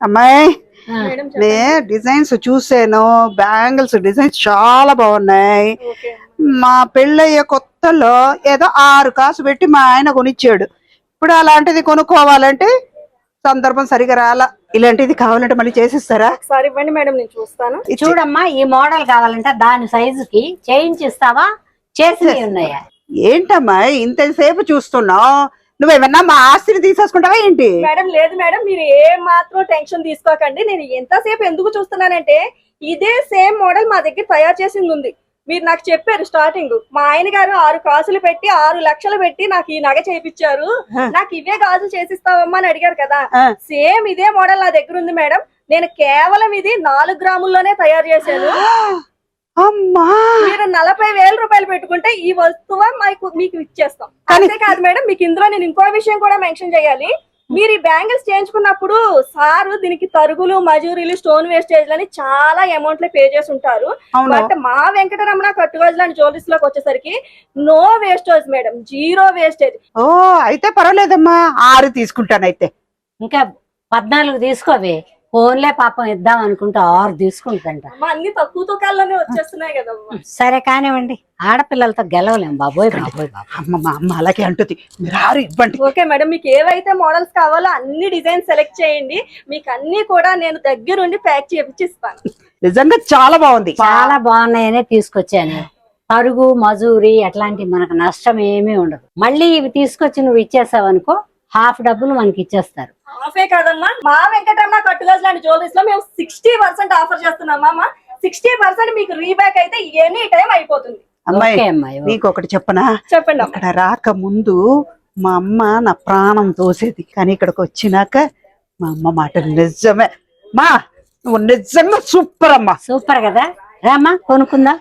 అమ్మాయి మేడం నే డిజైన్స్ చూసాను, బ్యాంగిల్స్ డిజైన్స్ చాలా బాగున్నాయి. ఓకే. మా పెళ్ళయ్యే కొత్తలో ఏదో 6 కాసు పెట్టి మా ఆయన కొనిచ్చాడు. ఇప్పుడు అలాంటిది కొనుక్కోవాలంటే సందర్భం సరిగా రాలా. ఇలాంటిది కావాలంటే మళ్ళీ చేసిస్తారా? ఒకసారి ఇవ్వండి మేడం, నేను చూస్తాను. చూడమ్మా, ఈ మోడల్ కావాలంటే దాని సైజుకి చేయించిస్తావా? చేసి ఉన్నాయా? ఏంటమ్మా ఇంతసేపు చూస్తున్నావు? నువ్వేమన్నా మా ఆస్తిని తీసేసుకుంటావా ఏంటి? మేడం లేదు మేడం, మీరు ఏ మాత్రం టెన్షన్ తీసుకోకండి. నేను ఎంతసేపు ఎందుకు చూస్తున్నానంటే ఇదే సేమ్ మోడల్ మా దగ్గర తయారు చేసింది ఉంది. మీరు నాకు చెప్పారు స్టార్టింగ్, మా ఆయన గారు 6 కాసులు పెట్టి 6 లక్షలు పెట్టి నాకు ఈ నగ చేయించారు, నాకు ఇవే గాజులు చేసిస్తావమ్మా అని అడిగారు కదా. సేమ్ ఇదే మోడల్ నా దగ్గర ఉంది మేడం. నేను కేవలం ఇది 4 గ్రాముల్లోనే తయారు చేశాను. అమ్మా, మీరు 40,000 రూపాయలు పెట్టుకుంటే ఈ వస్తువు మీకు ఇచ్చేస్తాం. అంతేకాదు మేడం, మీకు ఇందులో నేను ఇంకో విషయం కూడా మెన్షన్ చేయాలి. మీరు ఈ బ్యాంగిల్స్ చేయించుకున్నప్పుడు సారు దీనికి తరుగులు, మజూరీలు, స్టోన్ వేస్టేజ్ అని చాలా అమౌంట్ పే చేసి ఉంటారు. బట్ మా వెంకటరమణ కట్టుగాజులు అండ్ జ్యువెలరీస్ లోకి వచ్చేసరికి నో వేస్టేజ్ మేడం, 0 వేస్టేజ్. ఓ అయితే పర్వాలేదమ్మా, 6 తీసుకుంటానైతే. ఇంకా 14 తీసుకోవే. ఫోన్లే పాపం ఇద్దాం అనుకుంటే 6 తీసుకుంటంట. అన్ని తక్కువ తూకాల్లోనే వచ్చేస్తున్నాయి కదమ్మా. సరే కానివ్వండి, ఆడపిల్లలతో గెలవలేం బాబోయ్ బాబోయ్ బాబోయ్. అమ్మ అలాగే అంటుంది. మీరు 6 ఇవ్వండి. ఓకే మేడం, మీకు ఏవైతే మోడల్స్ కావాలో అన్ని డిజైన్ సెలెక్ట్ చేయండి. మీకు అన్ని కూడా నేను దగ్గరుండి ప్యాక్ చేపిచ్చిస్తాను. నిజంగా చాలా బాగుంది. చాలా బాగున్నాయనే తీసుకొచ్చాను. తరుగు, మజూరి అట్లాంటి మనకు నష్టం ఏమీ ఉండదు. మళ్ళీ ఇవి తీసుకొచ్చి నువ్వు ఇచ్చేసావు అనుకో, హాఫ్ డబ్బులు మనకి ఇచ్చేస్తారు. హాఫే కాదమ్మా, మా వెంకటరమణ కట్టుగాజులు అండ్ జ్యువెలరీస్ లో మేము 60% ఆఫర్ చేస్తున్నామా. 60% మీకు రీబ్యాక్ అయితే ఎనీ టైం అయిపోతుంది. అమ్మాయి నీకు ఒకటి చెప్పనా? చెప్పండి. అక్కడ రాక ముందు మా అమ్మ నా ప్రాణం తోసేది, కానీ ఇక్కడికి వచ్చినాక మా అమ్మ మాట నిజమే. మా నువ్వు నిజంగా సూపర్ అమ్మా. సూపర్ కదా, రామ్మా కొనుక్కుందా.